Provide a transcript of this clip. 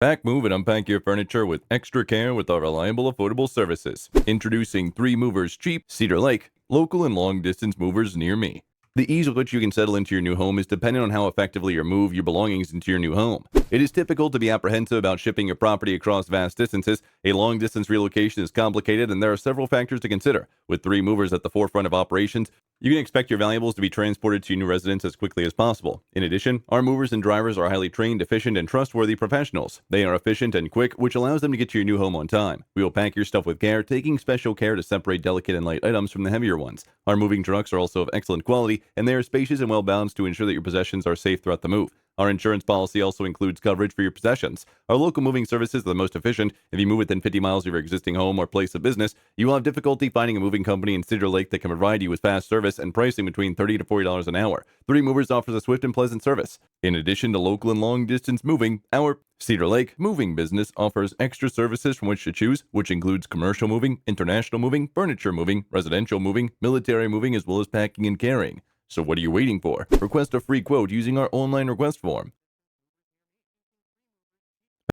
Pack, move, and unpack your furniture with extra care with our reliable, affordable services. Introducing 3 Movers Cheap, Cedar Lake, local and long-distance movers near me. The ease with which you can settle into your new home is dependent on how effectively you move your belongings into your new home. It is typical to be apprehensive about shipping your property across vast distances. A long-distance relocation is complicated, and there are several factors to consider. With 3 movers at the forefront of operations, you can expect your valuables to be transported to your new residence as quickly as possible. In addition, our movers and drivers are highly trained, efficient, and trustworthy professionals. They are efficient and quick, which allows them to get to your new home on time. We will pack your stuff with care, taking special care to separate delicate and light items from the heavier ones. Our moving trucks are also of excellent quality, and they are spacious and well balanced to ensure that your possessions are safe throughout the move. Our insurance policy also includes coverage for your possessions. Our local moving services are the most efficient. If you move within 50 miles of your existing home or place of business, you will have difficulty finding a moving company in Cedar Lake that can provide you with fast service and pricing between $30 to $40 an hour. 3 Movers offers a swift and pleasant service. In addition to local and long-distance moving, our Cedar Lake moving business offers extra services from which to choose, which includes commercial moving, international moving, furniture moving, residential moving, military moving, as well as packing and carrying. So what are you waiting for? Request a free quote using our online request form.